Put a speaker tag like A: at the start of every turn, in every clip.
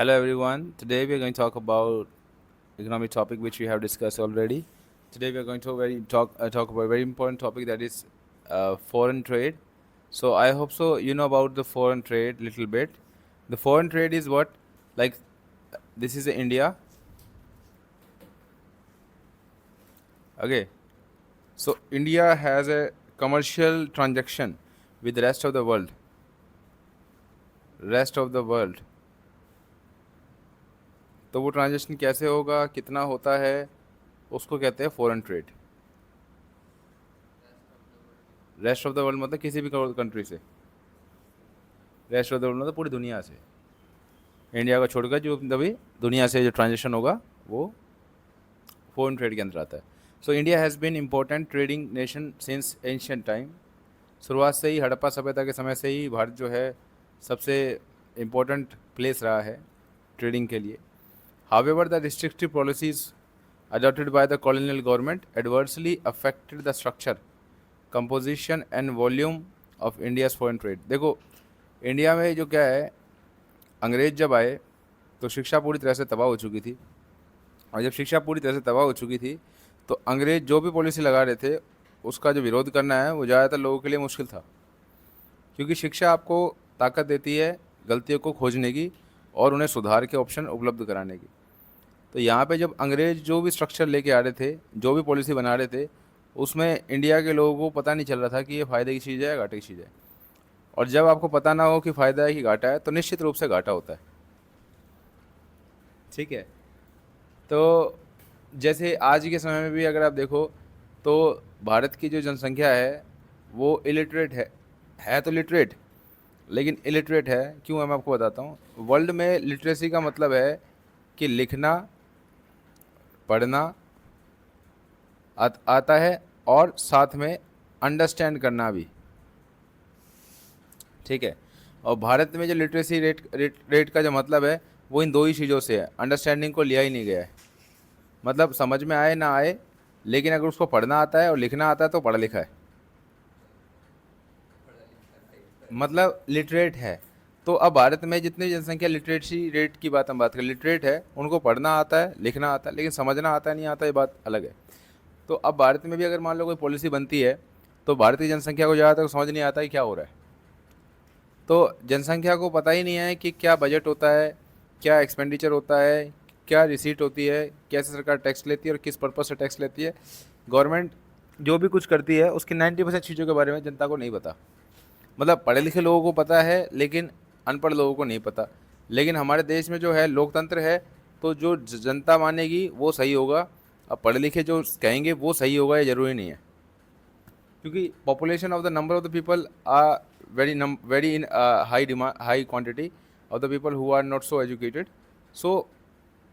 A: Hello everyone. Today we are going to talk about economic topic which we have discussed already. Today we are going to talk about a very important topic that is foreign trade. So I hope so you know about the foreign trade little bit. The foreign trade is what, like, this is India. Okay. So India has a commercial transaction with the rest of the world. Rest of the world. तो वो transaction कैसे होगा, कितना होता है, उसको कहते हैं foreign trade. Rest of the world मतलब किसी भी कंट्री से, रेस्ट ऑफ द वर्ल्ड मतलब पूरी दुनिया से, इंडिया को छोड़कर जो तभी दुनिया से जो ट्रांजेक्शन होगा वो फॉरेन ट्रेड के अंदर आता है। So India has been important trading nation since ancient time. शुरुआत से ही, हड़प्पा सभ्यता के समय से ही भारत जो है सबसे इम्पोर्टेंट प्लेस रहा है ट्रेडिंग के लिए। However the restrictive policies adopted by the colonial government adversely affected the structure, composition and volume of India's foreign trade। देखो इंडिया में जो क्या है, अंग्रेज जब आए तो शिक्षा पूरी तरह से तबाह हो चुकी थी, और जब शिक्षा पूरी तरह से तबाह हो चुकी थी तो अंग्रेज जो भी पॉलिसी लगा रहे थे उसका जो विरोध करना है वो ज़्यादातर लोगों के लिए मुश्किल था, क्योंकि शिक्षा आपको ताकत देती है गलतियों को खोजने की और उन्हें सुधार के ऑप्शन उपलब्ध कराने की। तो यहाँ पे जब अंग्रेज जो भी स्ट्रक्चर लेके आ रहे थे, जो भी पॉलिसी बना रहे थे, उसमें इंडिया के लोगों को पता नहीं चल रहा था कि ये फ़ायदे की चीज़ है या घाटे की चीज़ है। और जब आपको पता ना हो कि फ़ायदा है कि घाटा है तो निश्चित रूप से घाटा होता है। ठीक है। तो जैसे आज के समय में भी अगर आप देखो तो भारत की जो जनसंख्या है वो इलिटरेट है तो लिटरेट, लेकिन इलिटरेट है क्यों है मैं आपको बताता हूँ। वर्ल्ड में लिटरेसी का मतलब है कि लिखना पढ़ना आता है और साथ में अंडरस्टैंड करना भी। ठीक है। और भारत में जो लिटरेसी रेट का जो मतलब है वो इन दो ही चीज़ों से है, अंडरस्टैंडिंग को लिया ही नहीं गया है। मतलब समझ में आए ना आए, लेकिन अगर उसको पढ़ना आता है और लिखना आता है तो पढ़ा लिखा है, मतलब लिटरेट है। तो अब भारत में जितनी जनसंख्या लिटरेसी रेट की बात हम बात करें, लिटरेट है, उनको पढ़ना आता है लिखना आता है, लेकिन समझना आता है नहीं आता, ये बात अलग है। तो अब भारत में भी अगर मान लो कोई पॉलिसी बनती है तो भारत की जनसंख्या को ज़्यादातर समझ नहीं आता कि क्या हो रहा है। तो जनसंख्या को पता ही नहीं है कि क्या बजट होता है, क्या एक्सपेंडिचर होता है, क्या रिसीट होती है, कैसे सरकार टैक्स लेती है और किस पर्पज़ से टैक्स लेती है। गवर्नमेंट जो भी कुछ करती है उसकी 90% चीज़ों के बारे में जनता को नहीं पता। मतलब पढ़े लिखे लोगों को पता है लेकिन अनपढ़ लोगों को नहीं पता। लेकिन हमारे देश में जो है लोकतंत्र है, तो जो जनता मानेगी वो सही होगा। अब पढ़े लिखे जो कहेंगे वो सही होगा ये ज़रूरी नहीं है, क्योंकि population of the number of the people are very in high quantity of the people who are not so educated. So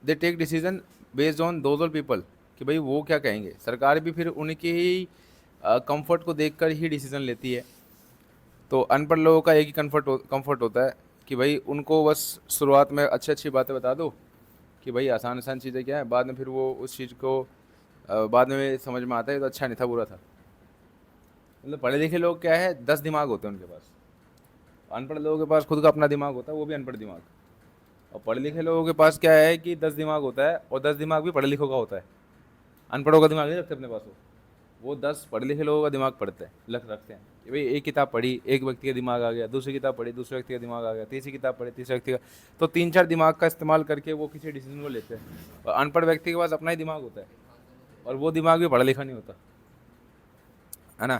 A: they take decision based on those all people कि भाई वो क्या कहेंगे। सरकार भी फिर उनके ही कंफर्ट को देखकर ही डिसीजन लेती है। तो अनपढ़ लोगों का एक ही कंफर्ट होता है कि भाई उनको बस शुरुआत में अच्छी अच्छी बातें बता दो कि भाई आसान आसान चीज़ें क्या है, बाद में फिर वो उस चीज़ को बाद में समझ में आता है तो अच्छा नहीं था बुरा था। मतलब पढ़े लिखे लोग क्या है, 10 दिमाग होते हैं उनके पास। अनपढ़ लोगों के पास खुद का अपना दिमाग होता है, वो भी अनपढ़ दिमाग। और पढ़े लिखे लोगों के पास क्या है कि 10 दिमाग होता है, और 10 दिमाग भी पढ़े लिखों का होता है। अनपढ़ों का दिमाग नहीं रखते अपने पास वो 10 पढ़े लिखे लोगों का दिमाग पढ़ते हैं, रखते हैं कि भाई एक किताब पढ़ी, एक व्यक्ति का दिमाग आ गया, दूसरी किताब पढ़ी, दूसरे व्यक्ति का दिमाग आ गया, तीसरी किताब पढ़ी, तीसरे व्यक्ति का। तो 3-4 दिमाग का इस्तेमाल करके वो किसी डिसीजन को लेते हैं। और अनपढ़ व्यक्ति के पास अपना ही दिमाग होता है, और वो दिमाग भी पढ़ा लिखा नहीं होता है ना।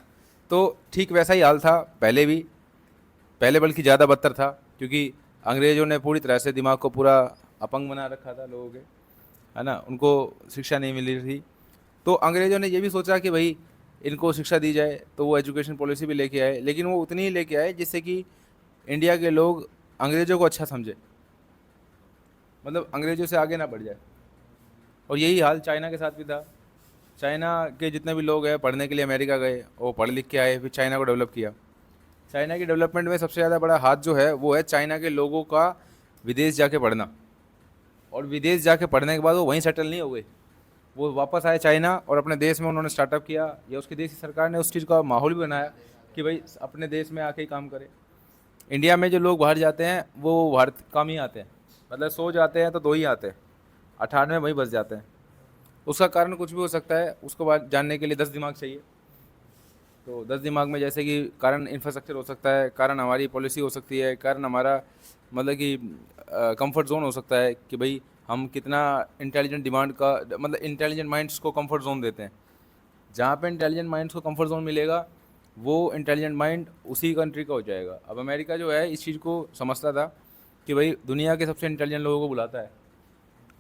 A: तो ठीक वैसा ही हाल था पहले भी, पहले बल्कि ज़्यादा बदतर था, क्योंकि अंग्रेज़ों ने पूरी तरह से दिमाग को पूरा अपंग बना रखा था लोगों के, है ना। उनको शिक्षा नहीं मिल रही थी। तो अंग्रेज़ों ने ये भी सोचा कि भाई इनको शिक्षा दी जाए, तो वो एजुकेशन पॉलिसी भी लेके आए, लेकिन वो उतनी ही लेके आए जिससे कि इंडिया के लोग अंग्रेज़ों को अच्छा समझे, मतलब अंग्रेज़ों से आगे ना बढ़ जाए। और यही हाल चाइना के साथ भी था। चाइना के जितने भी लोग हैं पढ़ने के लिए अमेरिका गए, वो पढ़ लिख के आए, फिर चाइना को डेवलप किया। चाइना की डेवलपमेंट में सबसे ज़्यादा बड़ा हाथ जो है वो है चाइना के लोगों का विदेश जाके पढ़ना। और विदेश जाके पढ़ने के बाद वो वहीं सेटल नहीं हो गए, वो वापस आए चाइना और अपने देश में उन्होंने स्टार्टअप किया, या उसके देश की सरकार ने उस चीज़ का माहौल भी बनाया कि भाई अपने देश में आके ही काम करें। इंडिया में जो लोग बाहर जाते हैं वो भारत काम ही आते हैं, मतलब 100 जाते हैं तो 2 ही आते हैं, 98 वहीं बस जाते हैं। उसका कारण कुछ भी हो सकता है, उसको बाद जानने के लिए 10 दिमाग चाहिए। तो 10 दिमाग में जैसे कि कारण इंफ्रास्ट्रक्चर हो सकता है, कारण हमारी पॉलिसी हो सकती है, कारण हमारा मतलब कि कंफर्ट जोन हो सकता है कि भाई हम कितना इंटेलिजेंट डिमांड का मतलब इंटेलिजेंट माइंड्स को कंफर्ट जोन देते हैं। जहाँ पे इंटेलिजेंट माइंड्स को कंफर्ट जोन मिलेगा, वो इंटेलिजेंट माइंड उसी कंट्री का हो जाएगा। अब अमेरिका जो है इस चीज़ को समझता था कि भाई दुनिया के सबसे इंटेलिजेंट लोगों को बुलाता है,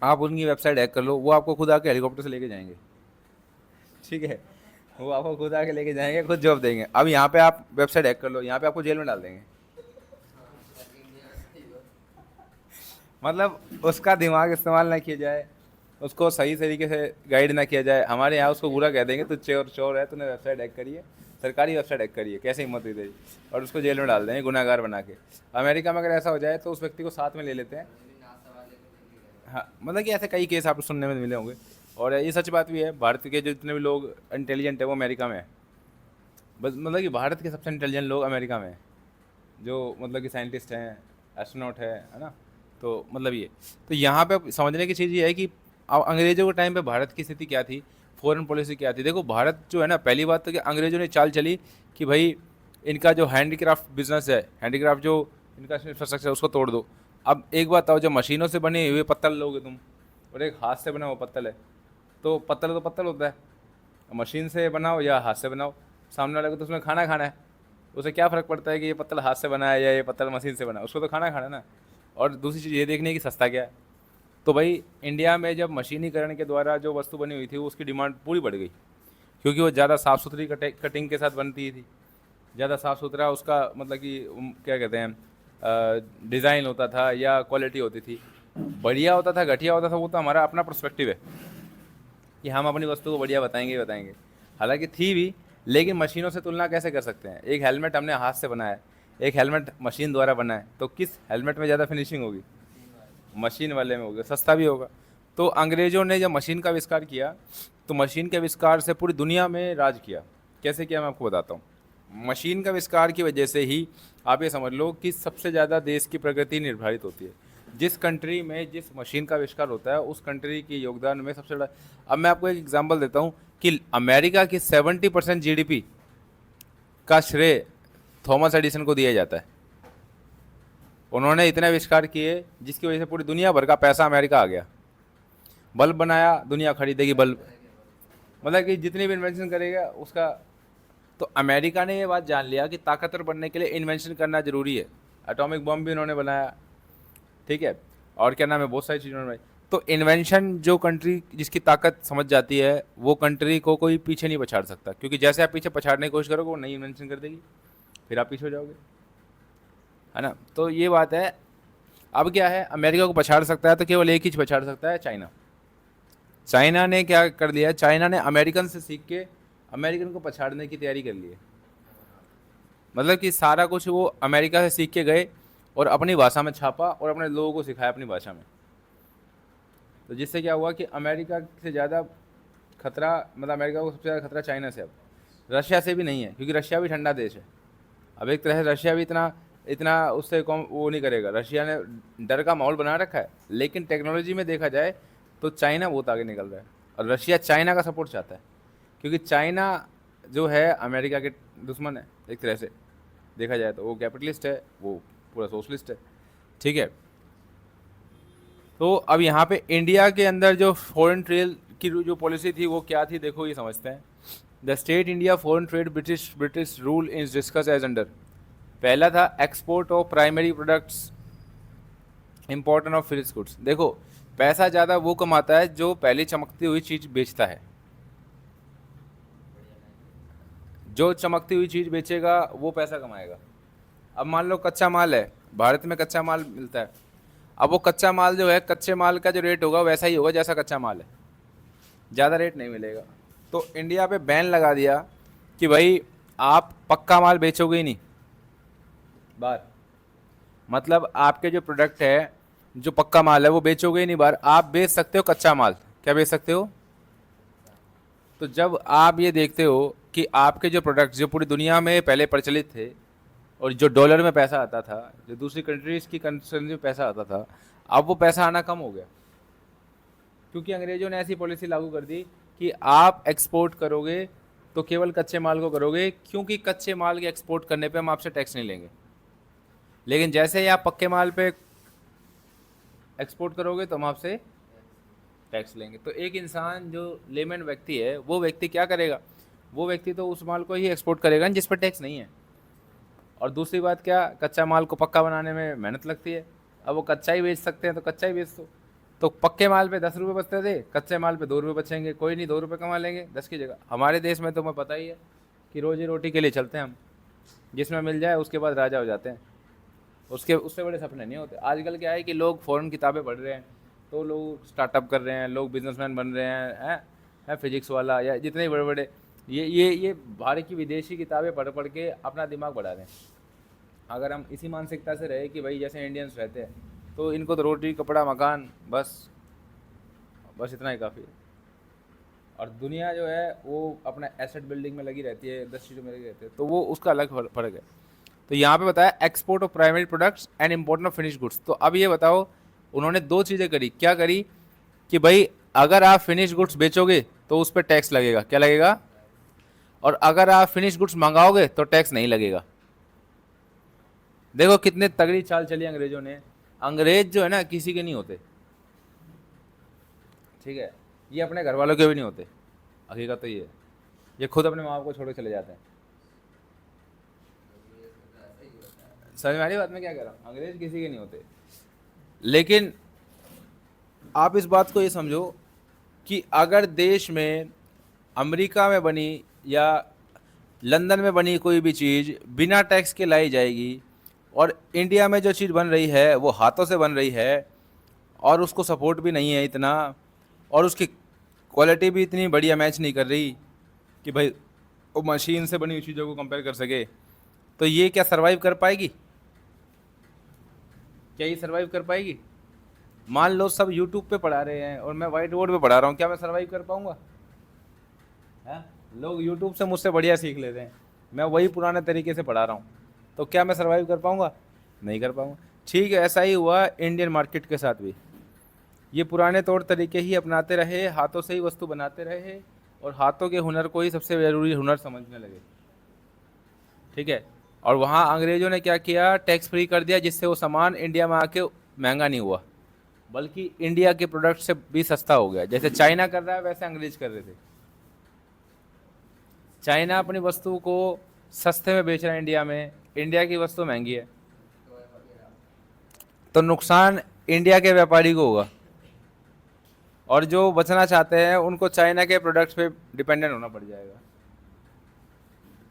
A: आप उनकी वेबसाइट हैक कर लो, वो आपको खुद आके हेलीकॉप्टर से लेके जाएंगे। ठीक है, वो आपको खुद आके लेके जाएंगे, खुद जॉब देंगे। अब यहाँ पे आप वेबसाइट हैक कर लो, यहाँ पे आपको जेल में डाल देंगे। मतलब उसका दिमाग इस्तेमाल ना किया जाए, उसको सही तरीके से गाइड ना किया जाए, हमारे यहाँ उसको बुरा कह देंगे, तू चोर चोर है, तूने वेबसाइट हैक करी है, सरकारी वेबसाइट हैक करी है, कैसे हिम्मत हुई तेरी, और उसको जेल में डाल देंगे गुनाहगार बना के। अमेरिका में अगर ऐसा हो जाए तो उस व्यक्ति को साथ में ले लेते हैं। हाँ, मतलब कि ऐसे कई केस आपको सुनने में मिले होंगे, और ये सच बात भी है। भारत के जो जितने भी लोग इंटेलिजेंट है वो अमेरिका में है। बस मतलब कि भारत के सबसे इंटेलिजेंट लोग अमेरिका में हैं, जो मतलब कि साइंटिस्ट हैं, एस्ट्रोनॉट है ना। तो मतलब ये, तो यहाँ पे समझने की चीज़ ये है कि अब अंग्रेज़ों के टाइम पे भारत की स्थिति क्या थी, फॉरेन पॉलिसी क्या थी। देखो भारत जो है ना, पहली बात तो कि अंग्रेज़ों ने चाल चली कि भाई इनका जो हैंडीक्राफ्ट बिजनेस है, हैंडीक्राफ्ट जो इनका इंफ्रास्ट्रक्चर है उसको तोड़ दो। अब एक बात आओ, जब मशीनों से बने हुए पत्तल लोगे तुम, और एक हाथ से बना हुआ पत्तल है, तो पत्तल होता है। मशीन से बनाओ या हाथ से बनाओ, सामने वाले को तो उसमें खाना खाना है, उसे क्या फ़र्क पड़ता है कि ये पत्तल हाथ से बना है या ये पत्तल मशीन से बना है, उसको तो खाना खाना है ना। और दूसरी चीज़ ये देखनी है कि सस्ता क्या है। तो भाई इंडिया में जब मशीनीकरण के द्वारा जो वस्तु बनी हुई थी उसकी डिमांड पूरी बढ़ गई, क्योंकि वो ज़्यादा साफ़ सुथरी कटिंग के साथ बनती थी, ज़्यादा साफ़ सुथरा उसका मतलब कि क्या कहते हैं डिज़ाइन होता था या क्वालिटी होती थी, बढ़िया होता था घटिया होता था, वो तो हमारा अपना पर्सपेक्टिव है कि हम अपनी वस्तु को बढ़िया बताएंगे ही बताएंगे। हालांकि थी भी, लेकिन मशीनों से तुलना कैसे कर सकते हैं। एक हेलमेट हमने हाथ से बनाया है, एक हेलमेट मशीन द्वारा बना है, तो किस हेलमेट में ज़्यादा फिनिशिंग होगी, मशीन वाले में होगी, सस्ता भी होगा। तो अंग्रेज़ों ने जब मशीन का आविष्कार किया, तो मशीन के आविष्कार से पूरी दुनिया में राज किया। कैसे किया मैं आपको बताता हूँ। मशीन का आविष्कार की वजह से ही आप ये समझ लो कि सबसे ज़्यादा देश की प्रगति निर्धारित होती है। जिस कंट्री में जिस मशीन का आविष्कार होता है उस कंट्री के योगदान में सबसे बड़ा। अब मैं आपको एक एग्जांपल देता हूँ कि अमेरिका की 70% जीडीपी का श्रेय थॉमस एडिसन को दिया जाता है। उन्होंने इतने आविष्कार किए जिसकी वजह से पूरी दुनिया भर का पैसा अमेरिका आ गया। बल्ब बनाया, दुनिया खरीदेगी बल्ब, मतलब कि जितनी भी इन्वेंशन करेगा उसका। तो अमेरिका ने ये बात जान लिया कि ताकतवर बनने के लिए इन्वेंशन करना ज़रूरी है। एटॉमिक बम भी उन्होंने बनाया, ठीक है, और क्या नाम है, बहुत सारी चीज़ें उन्होंने बनाई। तो इन्वेंशन जो कंट्री जिसकी ताकत समझ जाती है वो कंट्री को कोई पीछे नहीं पछाड़ सकता, क्योंकि जैसे आप पीछे पछाड़ने की कोशिश करोगे वो नई इन्वेंशन कर देगी, फिर आप पीछे हो जाओगे, है ना। तो ये बात है। अब क्या है, अमेरिका को पछाड़ सकता है तो केवल एक ही पछाड़ सकता है, चाइना। चाइना ने क्या कर लिया, चाइना ने अमेरिकन से सीख के अमेरिकन को पछाड़ने की तैयारी कर ली है। मतलब कि सारा कुछ वो अमेरिका से सीख के गए और अपनी भाषा में छापा और अपने लोगों को सिखाया अपनी भाषा में। तो जिससे क्या हुआ कि अमेरिका से ज़्यादा खतरा, मतलब अमेरिका को सबसे ज़्यादा खतरा चाइना से, अब रशिया से भी नहीं है, क्योंकि रशिया भी ठंडा देश है। अब एक तरह से रशिया भी इतना इतना उससे कम वो नहीं करेगा। रशिया ने डर का माहौल बना रखा है, लेकिन टेक्नोलॉजी में देखा जाए तो चाइना बहुत आगे निकल रहा है, और रशिया चाइना का सपोर्ट चाहता है, क्योंकि चाइना जो है अमेरिका के दुश्मन है एक तरह से देखा जाए तो। वो कैपिटलिस्ट है, वो पूरा सोशलिस्ट है, ठीक है। तो अब यहाँ पे इंडिया के अंदर जो फॉरेन ट्रेड की जो पॉलिसी थी वो क्या थी, देखो ये समझते हैं। The state India foreign trade British rule is discuss as under. पहला था export of primary products, important of finish goods. देखो पैसा ज़्यादा वो कमाता है जो पहले चमकती हुई चीज़ बेचता है। जो चमकती हुई चीज़ बेचेगा वो पैसा कमाएगा। अब मान लो कच्चा माल है, भारत में कच्चा माल मिलता है। अब वो कच्चा माल जो है, कच्चे माल का जो रेट होगा वैसा ही होगा जैसा कच्चा माल है, ज़्यादा रेट नहीं मिलेगा। तो इंडिया पे बैन लगा दिया कि भाई आप पक्का माल बेचोगे ही नहीं बाहर। मतलब आपके जो प्रोडक्ट है, जो पक्का माल है वो बेचोगे ही नहीं बाहर, आप बेच सकते हो कच्चा माल। क्या बेच सकते हो? तो जब आप ये देखते हो कि आपके जो प्रोडक्ट जो पूरी दुनिया में पहले प्रचलित थे और जो डॉलर में पैसा आता था, जो दूसरी कंट्रीज़ की करेंसी में पैसा आता था, अब वो पैसा आना कम हो गया, क्योंकि अंग्रेजों ने ऐसी पॉलिसी लागू कर दी कि आप एक्सपोर्ट करोगे तो केवल कच्चे माल को करोगे, क्योंकि कच्चे माल के एक्सपोर्ट करने पे हम आपसे टैक्स नहीं लेंगे। लेकिन जैसे ही आप पक्के माल पे एक्सपोर्ट करोगे तो हम आपसे टैक्स लेंगे। तो एक इंसान जो लेमैन व्यक्ति है, वो व्यक्ति क्या करेगा, वो व्यक्ति तो उस माल को ही एक्सपोर्ट करेगा जिस पर टैक्स नहीं है। और दूसरी बात क्या, कच्चा माल को पक्का बनाने में मेहनत लगती है। अब वो कच्चा ही बेच सकते हैं तो कच्चा ही बेच दो। तो पक्के माल पे 10 रुपये बचते थे, कच्चे माल पे 2 रुपये बचेंगे, कोई नहीं 2 रुपये कमा लेंगे 10 की जगह। हमारे देश में तो तुम्हें पता ही है कि रोजी रोटी के लिए चलते हैं हम, जिसमें मिल जाए उसके बाद राजा हो जाते हैं, उसके उससे बड़े सपने नहीं होते। आजकल क्या है कि लोग फ़ॉरेन किताबें पढ़ रहे हैं, तो लोग स्टार्टअप कर रहे हैं, लोग बिजनेसमैन बन रहे हैं फिजिक्स वाला या जितने बड़े बड़े ये बाहर की विदेशी किताबें पढ़ पढ़ के अपना दिमाग बढ़ा रहे हैं। अगर हम इसी मानसिकता से रहे कि भाई जैसे इंडियंस रहते हैं, तो इनको तो रोटी कपड़ा मकान बस बस इतना ही काफ़ी है। और दुनिया जो है वो अपना एसेट बिल्डिंग में लगी रहती है, 10 चीज़ों में लगी रहती है, तो वो उसका अलग फ़र्क है। तो यहाँ पे बताया export of primary products and import of finish goods. तो अब ये बताओ, उन्होंने 2 चीज़ें करी। क्या करी कि भाई अगर आप फिनिश गुड्स बेचोगे तो उस पर टैक्स लगेगा, क्या लगेगा, और अगर आप फिनिश गुड्स मंगाओगे तो टैक्स नहीं लगेगा। देखो कितने तगड़ी चाल चली अंग्रेजों ने। अंग्रेज जो है ना किसी के नहीं होते, ठीक है, ये अपने घर वालों के भी नहीं होते। हकीकत तो ये है, ये खुद अपने माँ बाप को छोड़ के चले जाते हैं। समझ में आ रही बात मैं क्या कह रहा हूँ, अंग्रेज किसी के नहीं होते। लेकिन आप इस बात को ये समझो कि अगर देश में अमेरिका में बनी या लंदन में बनी कोई भी चीज़ बिना टैक्स के लाई जाएगी, और इंडिया में जो चीज़ बन रही है वो हाथों से बन रही है और उसको सपोर्ट भी नहीं है इतना, और उसकी क्वालिटी भी इतनी बढ़िया मैच नहीं कर रही कि भाई वो मशीन से बनी हुई चीज़ों को कंपेयर कर सके, तो ये क्या सरवाइव कर पाएगी? क्या ये सरवाइव कर पाएगी? मान लो सब यूट्यूब पे पढ़ा रहे हैं और मैं वाइट बोर्ड पे पढ़ा रहा हूँ, क्या मैं सरवाइव कर पाऊँगा? है, लोग यूट्यूब से मुझसे बढ़िया सीख लेते हैं, मैं वही पुराने तरीके से पढ़ा रहा हूँ, तो क्या मैं सरवाइव कर पाऊँगा? नहीं कर पाऊँगा। ठीक है, ऐसा ही हुआ इंडियन मार्केट के साथ भी। ये पुराने तौर तरीके ही अपनाते रहे, हाथों से ही वस्तु बनाते रहे, और हाथों के हुनर को ही सबसे ज़रूरी हुनर समझने लगे, ठीक है। और वहाँ अंग्रेज़ों ने क्या किया, टैक्स फ्री कर दिया, जिससे वो सामान इंडिया में आके महंगा नहीं हुआ, बल्कि इंडिया के प्रोडक्ट से भी सस्ता हो गया। जैसे चाइना कर रहा है वैसे अंग्रेज कर रहे थे। चाइना अपनी वस्तु को सस्ते में बेच रहा है इंडिया में, इंडिया की वस्तु महंगी है, तो नुकसान इंडिया के व्यापारी को होगा, और जो बचना चाहते हैं उनको चाइना के प्रोडक्ट्स पे डिपेंडेंट होना पड़ जाएगा।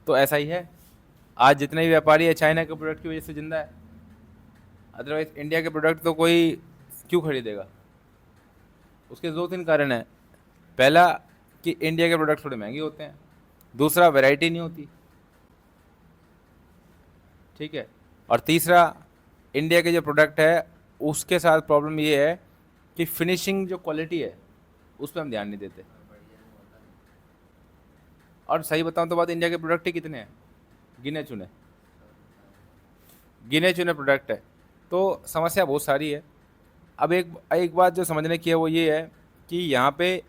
A: तो ऐसा ही है, आज जितने भी व्यापारी है चाइना के प्रोडक्ट की वजह से जिंदा है, अदरवाइज इंडिया के प्रोडक्ट तो कोई क्यों खरीदेगा? उसके 2-3 कारण हैं। पहला कि इंडिया के प्रोडक्ट थोड़े महंगे होते हैं, दूसरा वैरायटी नहीं होती, ठीक है, और तीसरा इंडिया के जो प्रोडक्ट है उसके साथ प्रॉब्लम ये है कि फिनिशिंग जो क्वालिटी है उस पर हम ध्यान नहीं देते। और सही बताऊं तो बात, इंडिया के प्रोडक्ट ही कितने हैं, गिने चुने प्रोडक्ट है, तो समस्या बहुत सारी है। अब एक एक बात जो समझने की है वो ये है कि यहाँ पे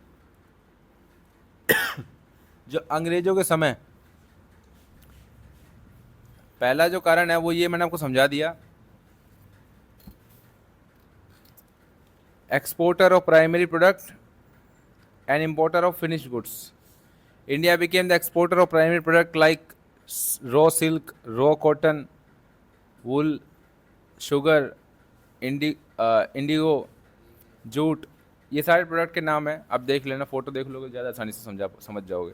A: जो अंग्रेजों के समय पहला जो कारण है वो ये मैंने आपको समझा दिया, exporter of primary product and importer of finished goods. India became the exporter of primary product like raw silk, raw cotton, wool, sugar, Indigo, jute, ये सारे प्रोडक्ट के नाम हैं। आप देख लेना, फोटो देख लोगे ज़्यादा आसानी से समझ जाओगे।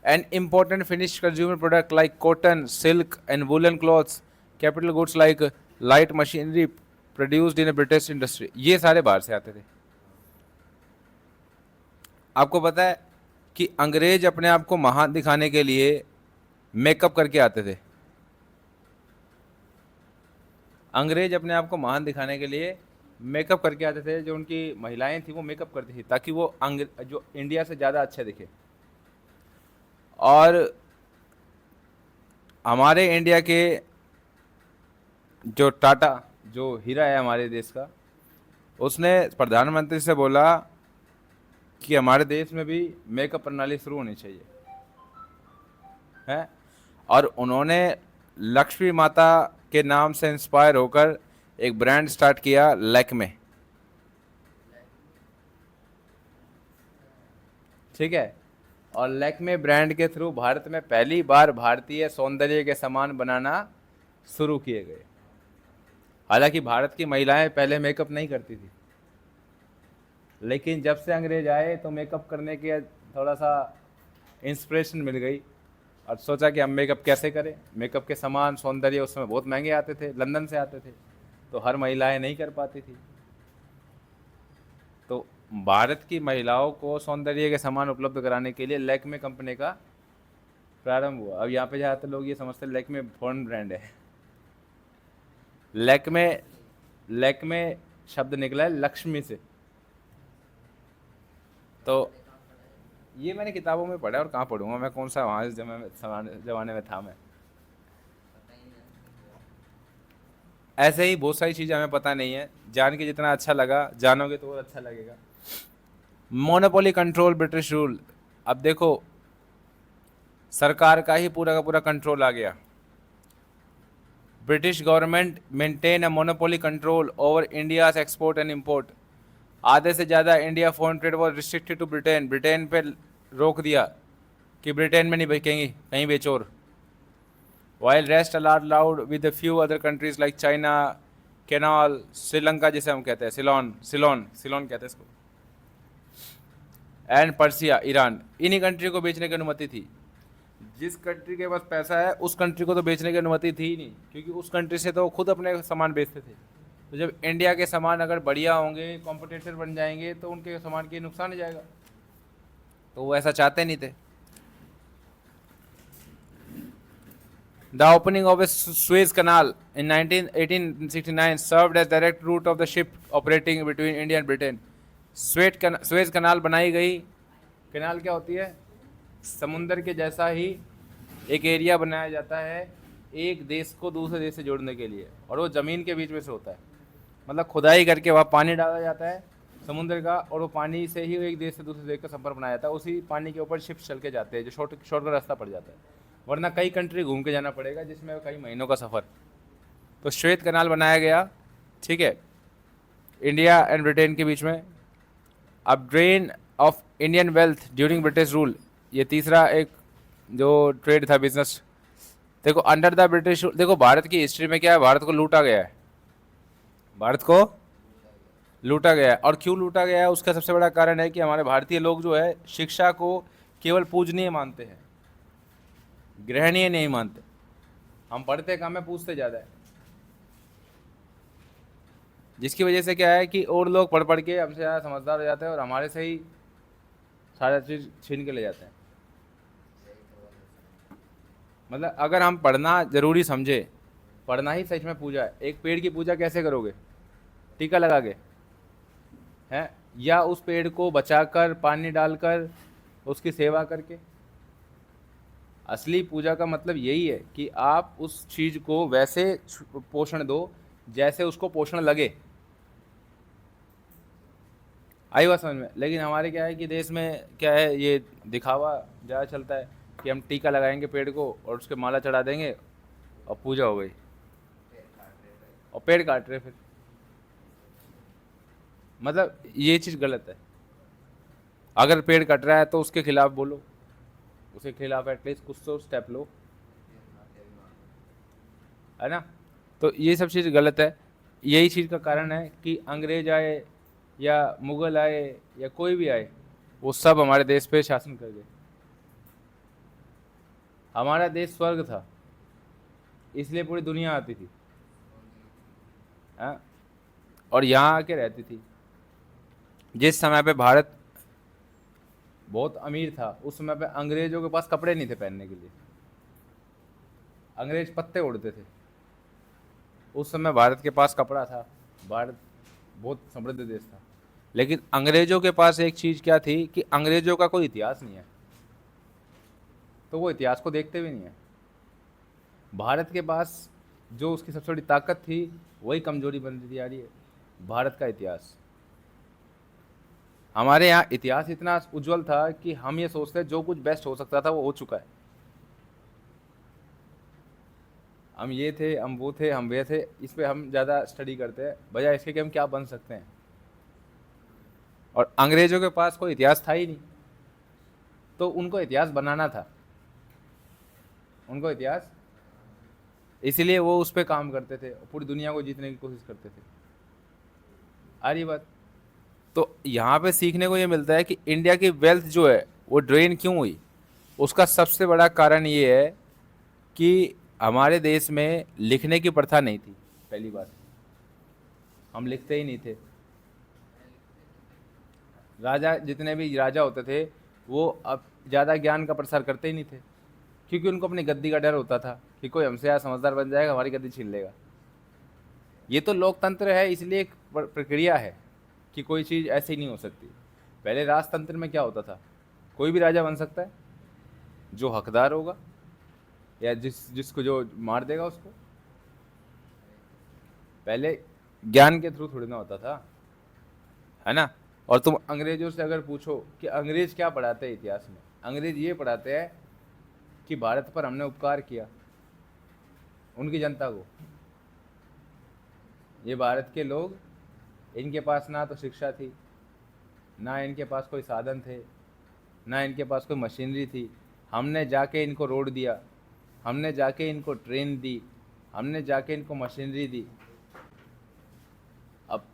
A: And important finish consumer product like cotton, silk and woollen clothes, capital goods like light machinery produced in British industry, ये सारे बाहर से आते थे। आपको पता है कि अंग्रेज अपने आप को महान दिखाने के लिए मेकअप करके आते थे। अंग्रेज अपने आप को महान दिखाने के लिए मेकअप करके आते थे, जो उनकी महिलाएं थी वो मेकअप करती थी ताकि वो जो इंडिया से ज़्यादा अच्छे दिखे। और हमारे इंडिया के जो टाटा, जो हीरा है हमारे देश का, उसने प्रधानमंत्री से बोला कि हमारे देश में भी मेकअप प्रणाली शुरू होनी चाहिए है। और उन्होंने लक्ष्मी माता के नाम से इंस्पायर होकर एक ब्रांड स्टार्ट किया, लैक्मे। ठीक है। और लैक्मे ब्रांड के थ्रू भारत में पहली बार भारतीय सौंदर्य के सामान बनाना शुरू किए गए। हालांकि भारत की महिलाएं पहले मेकअप नहीं करती थी, लेकिन जब से अंग्रेज आए तो मेकअप करने के थोड़ा सा इंस्पिरेशन मिल गई और सोचा कि हम मेकअप कैसे करें। मेकअप के सामान सौंदर्य उस समय बहुत महंगे आते थे, लंदन से आते थे, तो हर महिलाएं नहीं कर पाती थी। तो भारत की महिलाओं को सौंदर्य के सामान उपलब्ध कराने के लिए लैक्मे कंपनी का प्रारंभ हुआ। अब यहाँ पे ज़्यादातर लोग ये समझते हैं लैक्मे फॉरेन ब्रांड है। लैक्मे लैक्मे शब्द निकला है लक्ष्मी से। तो ये मैंने किताबों में पढ़ा है, और कहाँ पढ़ूंगा मैं, कौन सा वहाँ जमाने में था मैं। ऐसे ही बहुत सारी चीज़ें हमें पता नहीं है, जान के जितना अच्छा लगा, जानोगे तो और अच्छा लगेगा। Monopoly control, British rule. अब देखो, सरकार का ही पूरा का पूरा कंट्रोल आ गया। British government maintain a monopoly control over India's export and import. आधे से ज़्यादा India foreign trade was restricted to Britain. Britain पे रोक दिया कि ब्रिटेन में नहीं बिकेंगी, कहीं बेचो। और while rest allowed with few other countries like China, canal, Sri Lanka जिसे हम कहते हैं सिलोन सिलोन सिलोन कहते हैं इसको, एंड पर्सिया, ईरान। इन्हीं कंट्री को बेचने की अनुमति थी। जिस कंट्री के पास पैसा है उस कंट्री को तो बेचने की अनुमति थी ही नहीं, क्योंकि उस कंट्री से तो खुद अपने सामान बेचते थे। तो जब इंडिया के सामान अगर बढ़िया होंगे, कॉम्पिटिटर बन जाएंगे, तो उनके सामान के नुकसान हो जाएगा। तो वो ऐसा चाहते नहीं थे। The opening of a Suez canal in 1869 served as direct route of the ship operating between India and Britain. Suez canal बनाई गई। कनाल क्या होती है? समुंदर के जैसा ही एक एरिया बनाया जाता है एक देश को दूसरे देश से जोड़ने के लिए, और वो ज़मीन के बीच में से होता है। मतलब खुदाई करके वहाँ पानी डाला जाता है समुद्र का, और वो पानी से ही एक देश से दूसरे देश का संपर्क बनाया जाता है। उसी पानी के ऊपर शिप्स चल के जाते हैं, जो शॉर्टकट रास्ता पड़ जाता है, वरना कई कंट्री घूम के जाना पड़ेगा, जिसमें कई महीनों का सफ़र। तो श्वेत कनाल बनाया गया, ठीक है, इंडिया एंड ब्रिटेन के बीच में। अब drain of Indian wealth during British rule, ये तीसरा एक जो ट्रेड था, बिजनेस। देखो अंडर द ब्रिटिश, देखो भारत की हिस्ट्री में क्या है, भारत को लूटा गया है। भारत को लूटा गया है, और क्यों लूटा गया है उसका सबसे बड़ा कारण है कि हमारे भारतीय लोग जो है शिक्षा को केवल पूजनीय मानते हैं, ग्रहणीय नहीं मानते। हम पढ़ते कम है, पूछते ज़्यादा है, जिसकी वजह से क्या है कि और लोग पढ़ पढ़ के हमसे ज़्यादा समझदार हो जाते हैं और हमारे से ही सारा चीज़ छीन के ले जाते हैं। मतलब अगर हम पढ़ना ज़रूरी समझे, पढ़ना ही सच में पूजा है। एक पेड़ की पूजा कैसे करोगे? टीका लगा के हैं, या उस पेड़ को बचाकर, पानी डालकर, उसकी सेवा करके? असली पूजा का मतलब यही है कि आप उस चीज़ को वैसे पोषण दो जैसे उसको पोषण लगे। आई बात समझ में? लेकिन हमारे क्या है कि देश में क्या है, ये दिखावा ज़्यादा चलता है कि हम टीका लगाएंगे पेड़ को और उसके माला चढ़ा देंगे और पूजा हो गई, और पेड़ काट रहे फिर। मतलब ये चीज़ गलत है। अगर पेड़ कट रहा है तो उसके खिलाफ बोलो, उसके खिलाफ एटलीस्ट कुछ तो स्टेप लो, है ना? तो ये सब चीज़ गलत है। यही चीज़ का कारण है कि अंग्रेज आए या मुग़ल आए या कोई भी आए, वो सब हमारे देश पे शासन कर गए। हमारा देश स्वर्ग था, इसलिए पूरी दुनिया आती थी, हाँ, और यहाँ आके रहती थी। जिस समय पे भारत बहुत अमीर था, उस समय पे अंग्रेजों के पास कपड़े नहीं थे पहनने के लिए, अंग्रेज पत्ते उड़ते थे। उस समय भारत के पास कपड़ा था, भारत बहुत समृद्ध देश था। लेकिन अंग्रेजों के पास एक चीज़ क्या थी कि अंग्रेजों का कोई इतिहास नहीं है, तो वो इतिहास को देखते भी नहीं है। भारत के पास जो उसकी सबसे बड़ी ताकत थी, वही कमजोरी बनती जा रही है, भारत का इतिहास। हमारे यहाँ इतिहास इतना उज्जवल था कि हम ये सोचते हैं जो कुछ बेस्ट हो सकता था वो हो चुका है। हम ये थे, हम वो थे, हम वे थे, इस पे हम ज़्यादा स्टडी करते हैं बजाय इसके कि हम क्या बन सकते हैं। और अंग्रेजों के पास कोई इतिहास था ही नहीं, तो उनको इतिहास बनाना था, उनको इतिहास, इसीलिए वो उस पर काम करते थे, पूरी दुनिया को जीतने की कोशिश करते थे। आ रही बात? तो यहाँ पे सीखने को ये मिलता है कि इंडिया की वेल्थ जो है वो ड्रेन क्यों हुई। उसका सबसे बड़ा कारण ये है कि हमारे देश में लिखने की प्रथा नहीं थी। पहली बात, हम लिखते ही नहीं थे। राजा, जितने भी राजा होते थे वो अब ज़्यादा ज्ञान का प्रसार करते ही नहीं थे, क्योंकि उनको अपनी गद्दी का डर होता था कि कोई हमसे यहाँ समझदार बन जाएगा, हमारी गद्दी छीन लेगा। ये तो लोकतंत्र है, इसलिए एक प्रक्रिया है कि कोई चीज़ ऐसी नहीं हो सकती। पहले राजतंत्र में क्या होता था, कोई भी राजा बन सकता है जो हकदार होगा, या जिसको जो मार देगा उसको। पहले ज्ञान के थ्रू थोड़ी ना होता था, है ना। और तुम अंग्रेजों से अगर पूछो कि अंग्रेज क्या पढ़ाते हैं इतिहास में, अंग्रेज ये पढ़ाते हैं कि भारत पर हमने उपकार किया, उनकी जनता को। ये भारत के लोग, इनके पास ना तो शिक्षा थी, ना इनके पास कोई साधन थे, ना इनके पास कोई मशीनरी थी। हमने जाके इनको रोड दिया, हमने जाके इनको ट्रेन दी, हमने जाके इनको मशीनरी दी। अब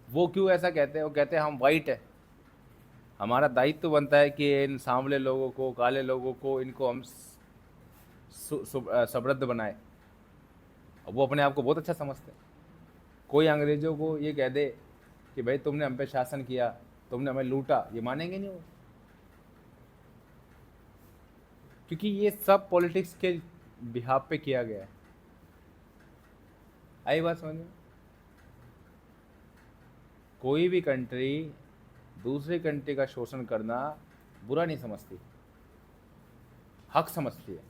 A: वो क्यों ऐसा कहते हैं? वो कहते हैं हम वाइट है, हमारा दायित्व तो बनता है कि इन सांवले लोगों को, काले लोगों को, इनको हम समृद्ध बनाए। अब वो अपने आप को बहुत अच्छा समझते हैं। कोई अंग्रेज़ों को ये कह दे कि भाई तुमने हम पे शासन किया, तुमने हमें लूटा, ये मानेंगे नहीं वो, क्योंकि ये सब पॉलिटिक्स के बिहाफ पे किया गया है। आई बात समझ में? कोई भी कंट्री दूसरी कंट्री का शोषण करना बुरा नहीं समझती, हक समझती है,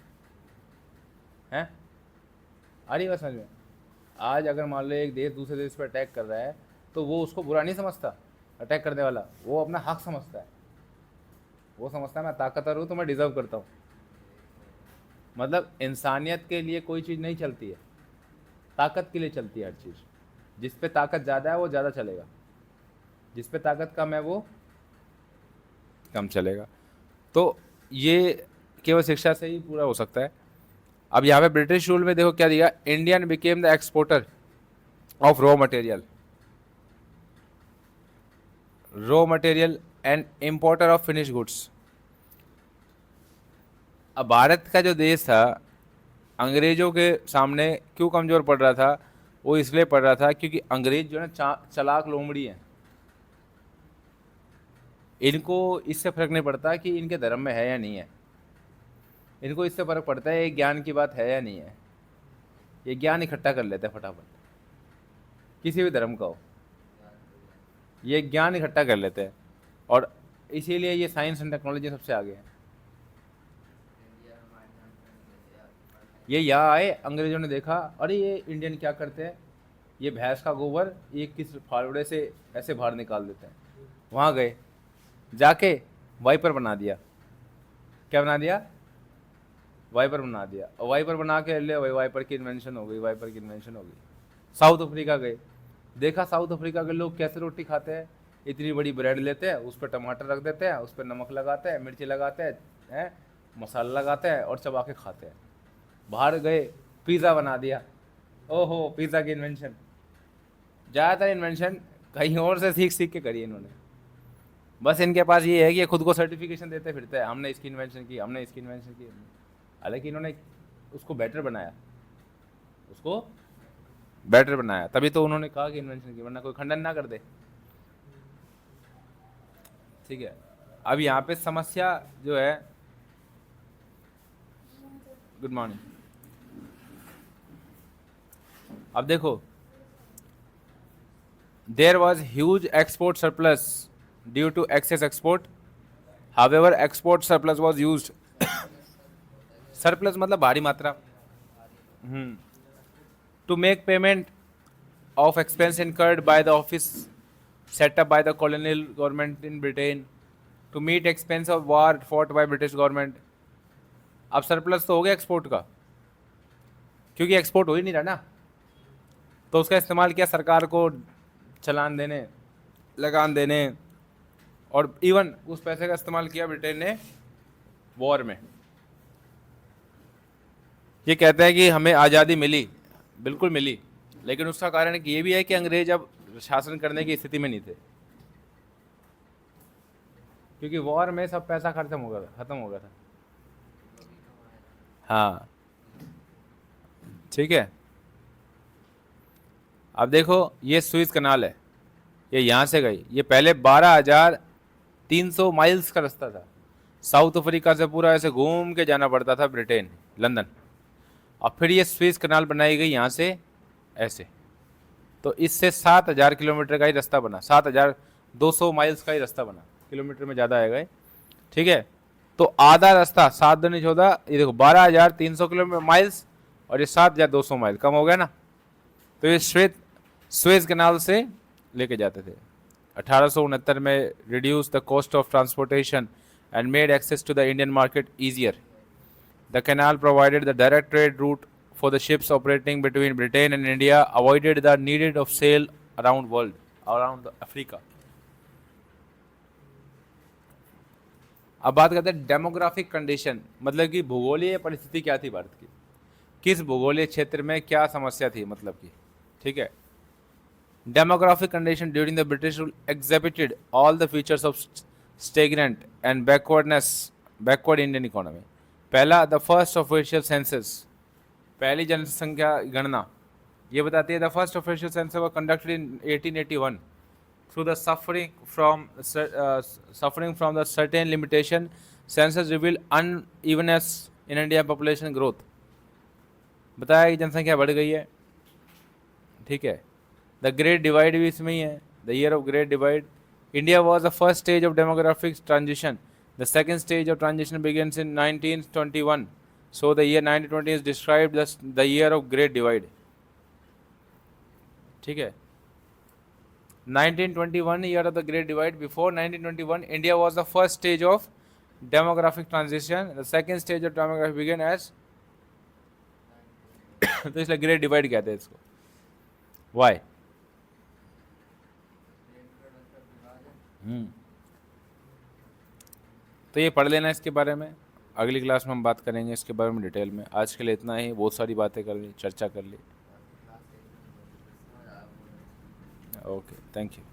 A: हैं? आ रही बात समझ में? आज अगर मान लो एक देश दूसरे देश पर अटैक कर रहा है तो वो उसको बुरा नहीं समझता, अटैक करने वाला, वो अपना हक समझता है। वो समझता है मैं ताकतवर हूँ तो मैं डिज़र्व करता हूँ। मतलब इंसानियत के लिए कोई चीज़ नहीं चलती है, ताकत के लिए चलती है हर चीज़। जिस पे ताकत ज़्यादा है वो ज़्यादा चलेगा, जिस पे ताकत कम है वो कम चलेगा। तो ये केवल शिक्षा से ही पूरा हो सकता है। अब यहाँ पे ब्रिटिश रूल में देखो क्या दिया, Indian became the exporter of raw material and importer of finish goods. अब भारत का जो देश था अंग्रेजों के सामने क्यों कमज़ोर पड़ रहा था? वो इसलिए पड़ रहा था क्योंकि अंग्रेज जो है ना चालाक लोमड़ी हैं। इनको इससे फ़र्क नहीं पड़ता कि इनके धर्म में है या नहीं है, इनको इससे फ़र्क पड़ता है ये ज्ञान की बात है या नहीं है। ये ज्ञान इकट्ठा कर लेते हैं फटाफट, किसी भी धर्म का हो, ये ज्ञान इकट्ठा कर लेते हैं। और इसीलिए ये साइंस एंड टेक्नोलॉजी सबसे आगे है। ये यहाँ आए, अंग्रेजों ने देखा अरे ये इंडियन क्या करते हैं, ये भैंस का गोबर ये किस फावड़े से ऐसे बाहर निकाल देते हैं। वहाँ गए, जाके वाइपर बना दिया। क्या बना दिया? वाइपर बना दिया। और वाइपर बना के ले भाई, वाइपर की इन्वेंशन हो गई, वाइपर की इन्वेंशन हो गई। साउथ अफ्रीका गए, देखा साउथ अफ्रीका के लोग कैसे रोटी खाते हैं। इतनी बड़ी ब्रेड लेते हैं, उस पर टमाटर रख देते हैं, उस पर नमक लगाते हैं, मिर्ची लगाते हैं, मसाला लगाते हैं और चबा के खाते हैं। बाहर गए, पिज़्ज़ा बना दिया। ओहो, पिज़्ज़ा की इन्वेंशन। ज़्यादातर इन्वेंशन कहीं और से सीख सीख के करी इन्होंने। बस इनके पास ये है कि ये खुद को सर्टिफिकेशन देते फिरते हैं, हमने इसकी इन्वेंशन की, हमने इसकी इन्वेंशन की। हालांकि इन्होंने उसको बेटर बनाया, उसको बेटर बनाया, तभी तो उन्होंने कहा कि इन्वेंशन की, वरना कोई खंडन ना कर दे। ठीक है। अब यहाँ पे समस्या जो है, गुड मॉर्निंग। अब देखो, there was huge export surplus due to excess export, however export surplus was use, surplus मतलब भारी मात्रा, to make payment of expense incurred by the office set up by the colonial government in Britain to meet expense of war fought by British government. अब surplus तो हो गया export का, क्योंकि export हो ही नहीं रहा ना, तो उसका इस्तेमाल किया सरकार को चलान देने, लगान देने, और इवन उस पैसे का इस्तेमाल किया ब्रिटेन ने वॉर में। ये कहते हैं कि हमें आज़ादी मिली, बिल्कुल मिली, लेकिन उसका कारण ये भी है कि अंग्रेज अब शासन करने की स्थिति में नहीं थे, क्योंकि वॉर में सब पैसा खत्म हो गया था। हाँ ठीक है। अब देखो ये सुइज कनाल है, ये यहाँ से गई, ये पहले 12,300 माइल्स का रास्ता था, साउथ अफ्रीका से पूरा ऐसे घूम के जाना पड़ता था ब्रिटेन, लंदन, और फिर ये सुइज कनाल बनाई गई यहाँ से ऐसे, तो इससे 7,000 किलोमीटर का ही रास्ता बना, 7,200 माइल्स का ही रास्ता बना, किलोमीटर में ज़्यादा आएगा ये, ठीक है। तो आधा रास्ता 7 दूनी 14, ये देखो 12,300 किलोमीटर माइल्स, और ये 7,200 माइल, कम हो गया ना। तो ये सुएज कैनाल से लेके जाते थे। 1869 में reduce the cost of transportation and made access to the Indian market easier. The canal provided the direct trade route for the ships operating between Britain and India, avoided the need of sail around Africa. अब बात करते हैं demographic condition, मतलब कि भूगोलीय परिस्थिति क्या थी भारत की, किस भूगोलीय क्षेत्र में क्या समस्या थी, मतलब कि, ठीक है। Demographic condition during the British rule exhibited all the features of stagnant and backward Indian economy. पहला, द फर्स्ट ऑफिशियल सेंसस, पहली जनसंख्या गणना, ये बताती है the first official census was conducted in 1881 through the suffering from the certain limitation census reveal unevenness in India population growth. बताया कि जनसंख्या बढ़ गई है, ठीक है। द ग्रेट डिवाइड भी इसमें ही है, the year of great divide. India was the first stage of demographic transition, the second stage of transition begins in 1921। So the year 1920 is described as the year of Great Divide, ठीक है। 1921 year of the Great Divide. Before 1921, India was the first stage of demographic transition. The second stage of demographic began as तो इसलिए Great Divide कहते हैं इसको। Why? तो ये पढ़ लेना इसके बारे में, अगली क्लास में हम बात करेंगे इसके बारे में डिटेल में। आज के लिए इतना ही, बहुत सारी बातें कर ली, चर्चा कर ली। Okay, thank you.